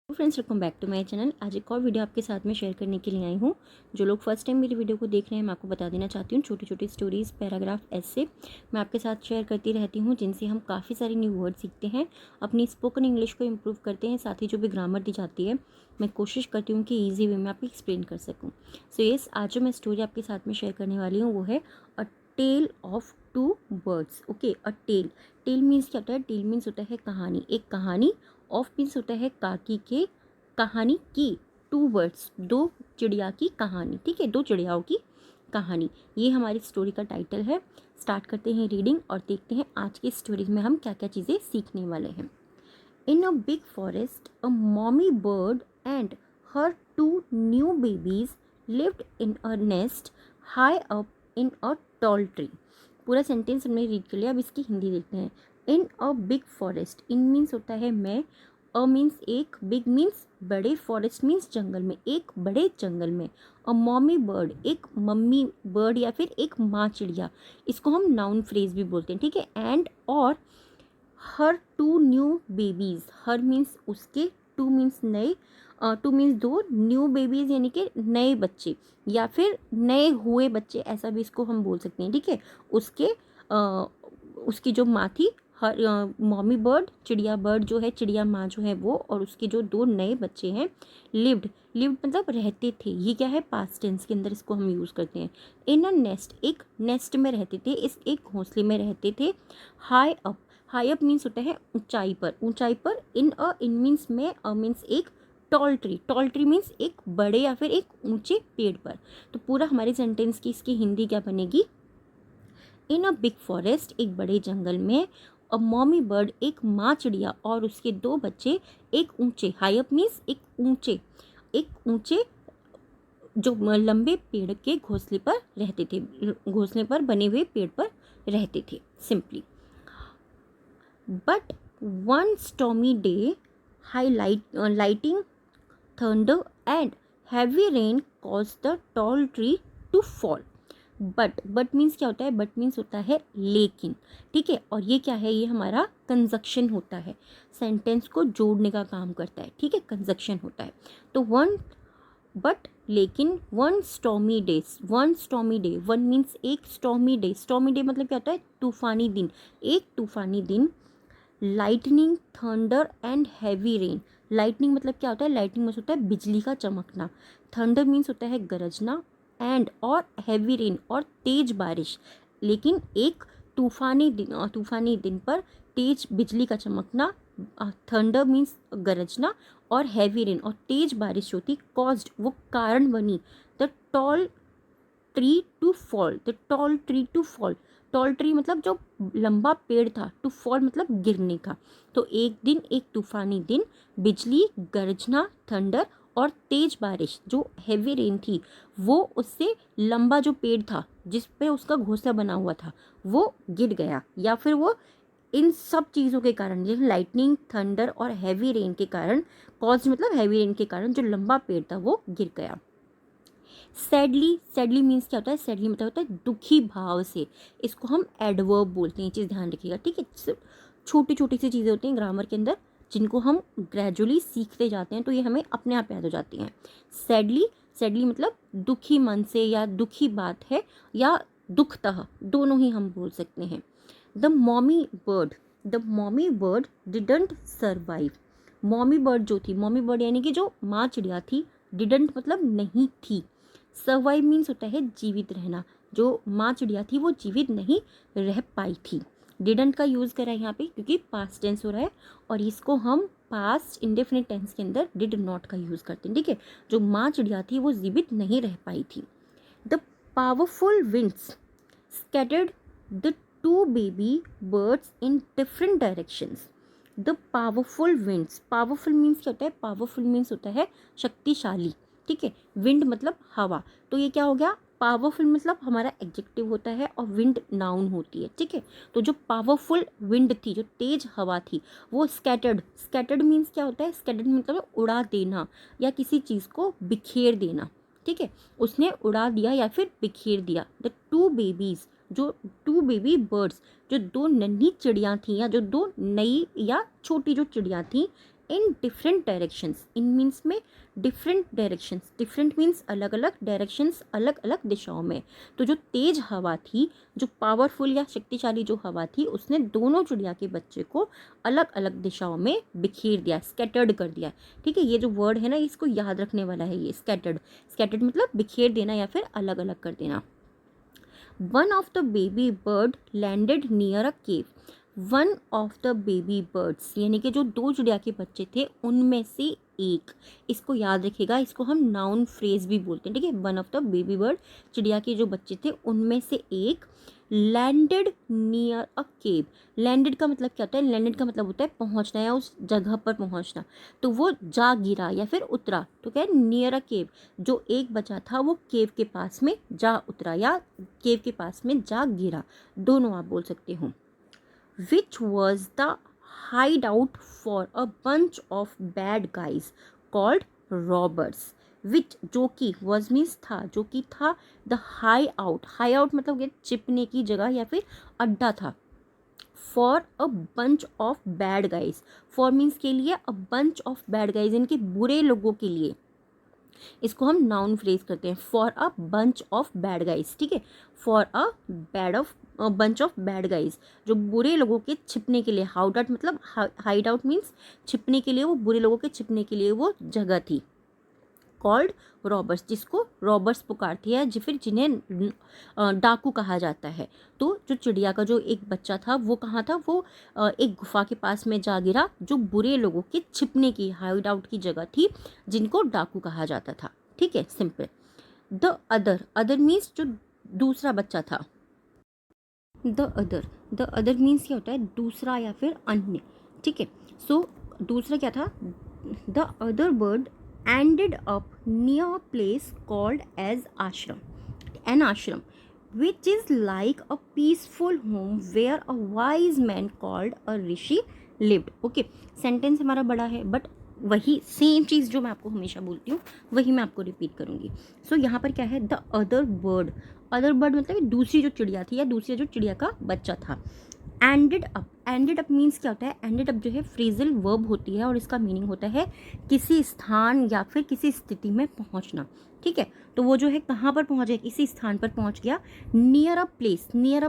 Friends, welcome back to my channel. आज एक और वीडियो आपके साथ में शेयर करने के लिए आई हूँ। जो लोग फर्स्ट टाइम मेरी वीडियो को देख रहे हैं, मैं आपको बता देना चाहती हूँ, छोटी छोटी स्टोरीज़, पैराग्राफ, ऐसे मैं आपके साथ शेयर करती रहती हूँ, जिनसे हम काफ़ी सारे न्यू वर्ड सीखते हैं, अपनी स्पोकन इंग्लिश को इम्प्रूव करते हैं। साथ ही जो भी ग्रामर दी जाती है, मैं कोशिश करती हूँ कि ईजी वे में आपको एक्सप्लेन कर सकूँ। सो येस, आज जो मैं स्टोरी आपके साथ में शेयर करने वाली हूँ वो है a tale of two birds. Okay, a tale. Tale means क्या होता है? टेल मीन्स होता है कहानी, एक कहानी। ऑफ मीन्स होता है काकी के, कहानी की। टू वर्ड्स, दो चिड़िया की कहानी। ठीक है, दो चिड़ियाओं की कहानी, ये हमारी स्टोरी का टाइटल है। स्टार्ट करते हैं रीडिंग और देखते हैं आज की स्टोरी में हम क्या क्या चीज़ें सीखने वाले हैं। In a big forest a mommy bird and her two new babies lived in a nest high up in a tall tree. पूरा सेंटेंस हमने रीड कर लिया, अब इसकी हिंदी देखते हैं। In a big forest, in means होता है मैं, अ मीन्स एक, बिग मीन्स बड़े, फॉरेस्ट मीन्स जंगल में, एक बड़े जंगल में। अ मॉमी बर्ड, एक मम्मी बर्ड या फिर एक माँ चिड़िया, इसको हम नाउन फ्रेज भी बोलते हैं। ठीक है, एंड और her two new babies, her means उसके, टू मीन्स नए, टू मीन्स दो, न्यू बेबीज यानी कि नए बच्चे या फिर नए हुए बच्चे, ऐसा भी इसको हम बोल सकते हैं। ठीक है, उसके उसकी जो माँ थी, हर मॉमी बर्ड, चिड़िया बर्ड जो है, चिड़िया माँ जो है वो, और उसके जो दो नए बच्चे हैं, लिव्ड। लिव्ड मतलब रहते थे, ये क्या है? पास्ट टेंस के अंदर इसको हम यूज़ करते हैं। इन अ नेस्ट, एक नेस्ट में रहते थे, इस एक घोंसले में रहते थे। High up, high up means होता है ऊंचाई पर, ऊंचाई पर। इन मीन्स में, अ मीन्स एक। Tall tree, tall tree means एक बड़े या फिर एक ऊंचे पेड़ पर। तो पूरा हमारे सेंटेंस की इसकी हिंदी क्या बनेगी? इन अ बिग फॉरेस्ट, एक बड़े जंगल में, अ मॉमी बर्ड, एक माँ चिड़िया और उसके दो बच्चे, एक ऊंचे, हाई अप मीन्स एक ऊंचे, एक ऊंचे जो लंबे पेड़ के घोंसले पर रहते थे, घोंसले पर बने हुए पेड़ पर रहते थे simply. But one stormy day, lightning, thunder, and heavy rain caused the tall tree to fall. But means क्या होता है? बट मीन्स होता है लेकिन। ठीक है, और ये क्या है? ये हमारा कंजक्शन होता है, सेंटेंस को जोड़ने का काम करता है। ठीक है, कंजक्शन होता है। तो वन, बट लेकिन, one stormy day, one stormy day, one means एक, स्टॉमी डे, स्टॉमी डे मतलब क्या होता है? तूफानी दिन, एक तूफानी दिन। Lightning, thunder and heavy rain. Lightning मतलब क्या होता है? लाइटनिंग मतलब होता है बिजली का चमकना। थंडर मीन्स होता है गरजना, एंड और हैवी रेन और तेज बारिश। लेकिन एक तूफानी दिन पर तेज बिजली का चमकना, थंडर मीन्स गरजना, और हैवी रेन और तेज बारिश जो थी, कॉज्ड वो कारण बनी, the tall tree to fall, the tall tree to fall. Tall tree मतलब जो लंबा पेड़ था, टू फॉल मतलब गिरने का। तो एक दिन, एक तूफानी दिन, बिजली, गर्जना, थंडर और तेज बारिश, जो हैवी रेन थी, वो उससे लंबा जो पेड़ था जिस पे उसका घोंसला बना हुआ था, वो गिर गया। या फिर वो इन सब चीज़ों के कारण, जैसे लाइटनिंग, थंडर और हैवी रेन के कारण, कॉज मतलब हैवी रेन के कारण जो लंबा पेड़ था वो गिर गया। सैडली, सैडली मीन्स क्या होता है? सैडली मतलब होता है दुखी भाव से, इसको हम एडवर्ब बोलते हैं, चीज़ ध्यान रखिएगा। ठीक है, छोटी छोटी सी चीज़ें होती हैं ग्रामर के अंदर, जिनको हम ग्रेजुअली सीखते जाते हैं, तो ये हमें अपने आप याद हो जाती हैं। सैडली, सैडली मतलब दुखी मन से या दुखी बात है, या दुखतः, दोनों ही हम बोल सकते हैं। The mommy bird, the mommy bird didn't survive. Mommy bird जो थी, मॉमी बर्ड यानी कि जो माँ चिड़िया थी, डिडंट मतलब नहीं थी, सर्वाइव मीन्स होता है जीवित रहना, जो माँ चिड़िया थी वो जीवित नहीं रह पाई थी। डिडंट का यूज़ करा है यहाँ पे क्योंकि पास्ट टेंस हो रहा है, और इसको हम पास्ट इंडेफिनिट टेंस के अंदर डिड नॉट का यूज़ करते हैं। ठीक है, जो माँ चिड़िया थी वो जीवित नहीं रह पाई थी। The powerful winds scattered the two baby birds in different directions. The powerful winds, powerful means क्या होता है? powerful means होता है शक्तिशाली। ठीक है, विंड मतलब हवा, तो ये क्या हो गया? पावरफुल मतलब हमारा एडजेक्टिव होता है और विंड नाउन होती है। ठीक है, तो जो पावरफुल विंड थी, जो तेज हवा थी, वो स्कैटर्ड, स्कैटर्ड मीन्स क्या होता है? स्कैटर्ड मतलब उड़ा देना या किसी चीज़ को बिखेर देना। ठीक है, उसने उड़ा दिया या फिर बिखेर दिया। द टू बेबीज, जो टू बेबी बर्ड्स, जो दो नन्ही चिड़िया थी या जो दो नई या छोटी जो चिड़िया थी, in different directions, in means में डिफरेंट डायरेक्शंस, डिफरेंट मीन्स अलग अलग, डायरेक्शंस अलग अलग दिशाओं में। तो जो तेज हवा थी, जो पावरफुल या शक्तिशाली जो हवा थी, उसने दोनों चिड़िया के बच्चे को अलग अलग दिशाओं में बिखेर दिया, स्कैटर्ड कर दिया। ठीक है, ये जो वर्ड है ना, इसको याद रखने वाला है, ये स्कैटर्ड। स्कैटर्ड मतलब बिखेर देना या फिर अलग अलग कर देना। One of the baby bird landed near a cave, one of the baby birds यानी कि जो दो चिड़िया के बच्चे थे उनमें से एक, इसको याद रखिएगा, इसको हम नाउन फ्रेज भी बोलते हैं। ठीक है, one of the baby bird, चिड़िया के जो बच्चे थे उनमें से एक, landed near a cave. Landed का मतलब क्या होता है? लैंडेड का मतलब होता है पहुंचना या उस जगह पर पहुंचना। तो वो जा गिरा या फिर उतरा, तो क्या है? नियर अ केव। जो एक बचा था वो केव के पास में जा उतरा या केव के पास में जा गिरा, दोनों आप बोल सकते हो। which was the hideout for a bunch of bad guys called robbers, which जो कि was means था, जो कि था the hideout मतलब ये छिपने की जगह या फिर अड्डा था। for a bunch of bad guys, for means के लिए, a bunch of bad guys इनके बुरे लोगों के लिए, इसको हम नाउन फ्रेज करते हैं, for a bunch of bad guys. ठीक है, for a bunch of bad guys, जो बुरे लोगों के छिपने के लिए, हाउड आउट मतलब हाइड आउट मीन्स छिपने के लिए, वो बुरे लोगों के छिपने के लिए वो जगह थी। कॉल्ड रॉबर्स, जिसको रॉबर्स पुकारती है, फिर जिन्हें डाकू कहा जाता है। तो जो चिड़िया का जो एक बच्चा था वो कहाँ था? वो एक गुफा के पास में जा गिरा, जो बुरे लोगों के छिपने की, हाइड आउट की जगह थी, जिनको डाकू कहा जाता था। ठीक है, सिंपल। द अदर मीन्स जो दूसरा बच्चा था। द अदर मीन्स क्या होता है? दूसरा या फिर अन्य। ठीक है, सो दूसरा क्या था? The other bird ended up near a place called as an ashram, which is like a peaceful home where a wise man called a rishi lived. Okay, sentence हमारा बड़ा है बट वही सेम चीज़ जो मैं आपको हमेशा बोलती हूँ वही मैं आपको रिपीट करूँगी। सो यहाँ पर क्या है? द अदर बर्ड मतलब दूसरी जो चिड़िया थी या दूसरी जो चिड़िया का बच्चा था। एंडेड अप मीन्स क्या होता है? एंडेड अप जो है फ्रेजल वर्ब होती है और इसका मीनिंग होता है किसी स्थान या फिर किसी स्थिति में पहुंचना। ठीक है, तो वो जो है कहाँ पर पहुंच गया? किसी स्थान पर पहुंच गया। नियर अ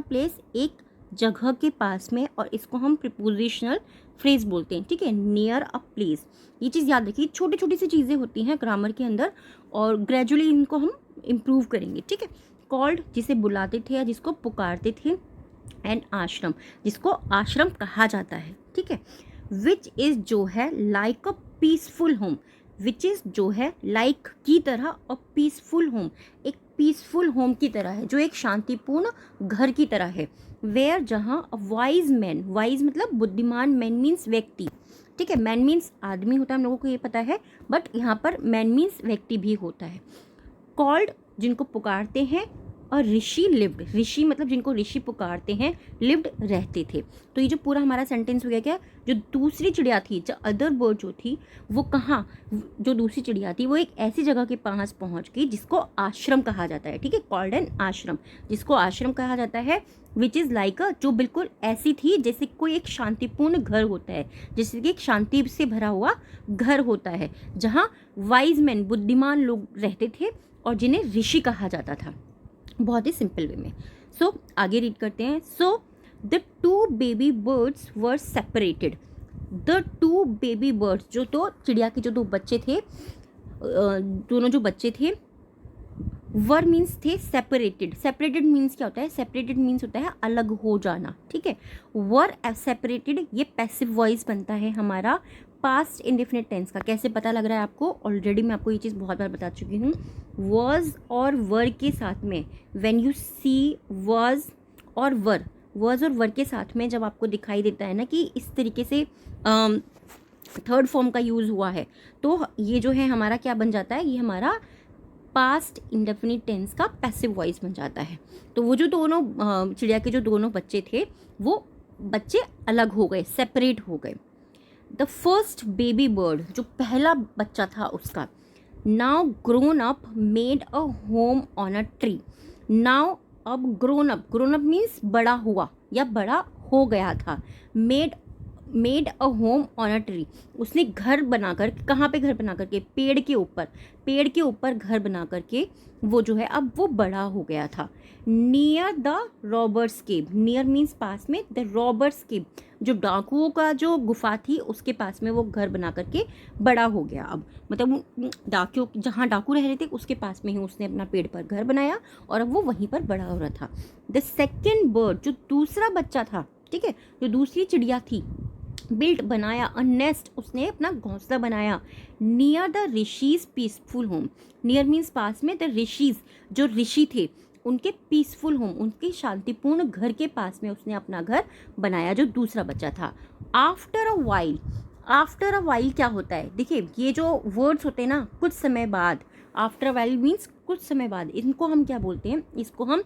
प्लेस एक जगह के पास में, और इसको हम प्रीपोजिशनल फ्रेज बोलते हैं। ठीक है, नियर अ प्लेस, ये चीज़ याद रखिए। छोटी छोटी सी चीज़ें होती हैं ग्रामर के अंदर और ग्रेजुअली इनको हम इम्प्रूव करेंगे। ठीक है, कॉल्ड जिसे बुलाते थे या जिसको पुकारते थे, एंड आश्रम जिसको आश्रम कहा जाता है। ठीक है, विच इज़ जो है like a peaceful home, which is जो है लाइक की तरह, और पीसफुल होम एक पीसफुल होम की तरह है, जो एक शांतिपूर्ण घर की तरह है। वेयर जहाँ वाइज मैन, वाइज मतलब बुद्धिमान, मैन मीन्स व्यक्ति। ठीक है, मैन मीन्स आदमी होता है, हम लोगों को ये पता है, बट यहाँ पर मैन मीन्स व्यक्ति भी होता है। कॉल्ड जिनको पुकारते हैं, और ऋषि लिव्ड, ऋषि मतलब जिनको ऋषि पुकारते हैं, लिव्ड रहते थे। तो ये जो पूरा हमारा सेंटेंस हो गया क्या? जो दूसरी चिड़िया थी, जो अदर बर्ड जो थी, वो कहाँ, जो दूसरी चिड़िया थी वो एक ऐसी जगह के पास पहुंच गई जिसको आश्रम कहा जाता है। ठीक है, कॉल्ड एन आश्रम, जिसको आश्रम कहा जाता है। विच इज़ लाइक अ, जो बिल्कुल ऐसी थी जैसे कोई एक शांतिपूर्ण घर होता है, जैसे कि एक शांति से भरा हुआ घर होता है, जहाँ वाइज मैन बुद्धिमान लोग रहते थे और जिन्हें ऋषि कहा जाता था। बहुत ही सिंपल वे में। सो आगे रीड करते हैं। So the two baby birds were separated, the two baby birds जो तो चिड़िया के जो दो बच्चे थे, दोनों जो बच्चे थे, वर मीन्स थे सेपरेटेड। सेपरेटेड मीन्स क्या होता है? सेपरेटेड मीन्स होता है अलग हो जाना। ठीक है, वर सेपरेटेड ये पैसिव वॉइस बनता है हमारा पास्ट इंडेफिनिट टेंस का। कैसे पता लग रहा है आपको? ऑलरेडी मैं आपको ये चीज़ बहुत बार बता चुकी हूँ। वॉज और वर के साथ में, व्हेन यू सी वॉज और वर, वॉज और वर के साथ में जब आपको दिखाई देता है ना कि इस तरीके से थर्ड फॉर्म का यूज़ हुआ है, तो ये जो है हमारा क्या बन जाता है? ये हमारा पास्ट इंडेफिनिट टेंस का पैसिव वॉइस बन जाता है। तो वो जो दोनों चिड़िया के जो दोनों बच्चे थे, वो बच्चे अलग हो गए, सेपरेट हो गए। द फर्स्ट बेबी बर्ड जो पहला बच्चा था उसका, now grown up made a home on a tree. Now अब ग्रोन अप मीन्स बड़ा हुआ या बड़ा हो गया था। Made made a home on a tree, उसने घर बनाकर, कहाँ पे घर बना करके, पेड़ के ऊपर, पेड़ के ऊपर घर बना करके वो जो है अब वो बड़ा हो गया था। Near the robbers cave, near means पास में, द रॉबर्स केव जो डाकुओं का जो गुफा थी उसके पास में वो घर बना करके बड़ा हो गया। अब मतलब डाकुओं, जहाँ डाकू रह रहे थे उसके पास में ही उसने अपना पेड़ पर घर बनाया और अब वो वहीं पर बड़ा हो रहा था। द सेकेंड बर्ड, जो दूसरा बच्चा था, ठीक है, जो दूसरी चिड़िया थी, बिल्ट बनाया अ नेस्ट, उसने अपना घोंसला बनाया near the rishi's peaceful home, near means पास में, द ऋषिज जो ऋषि थे उनके पीसफुल होम, उनके शांतिपूर्ण घर के पास में उसने अपना घर बनाया जो दूसरा बच्चा था। After a while, after a while क्या होता है, देखिए ये जो वर्ड्स होते हैं ना, कुछ समय बाद, आफ्टर अ वाइल मीन्स कुछ समय बाद, इनको हम क्या बोलते हैं, इसको हम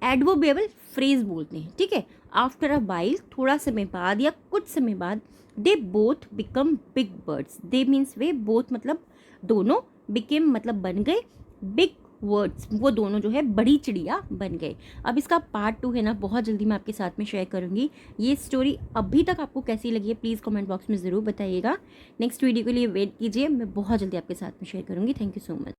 एडवर्बियल फ्रेज बोलते हैं, ठीक है। आफ्टर अ वाइल, थोड़ा समय बाद या कुछ समय बाद, they both become big birds, they means way, both मतलब दोनों, बिकेम मतलब बन गए, बिग वर्ड्स वो दोनों जो है बड़ी चिड़िया बन गए। अब इसका पार्ट 2 है ना, बहुत जल्दी मैं आपके साथ में शेयर करूंगी। ये स्टोरी अभी तक आपको कैसी लगी है प्लीज़ कमेंट बॉक्स में ज़रूर बताइएगा। नेक्स्ट वीडियो के लिए वेट कीजिए, मैं बहुत जल्दी आपके साथ में शेयर करूंगी। Thank you so much.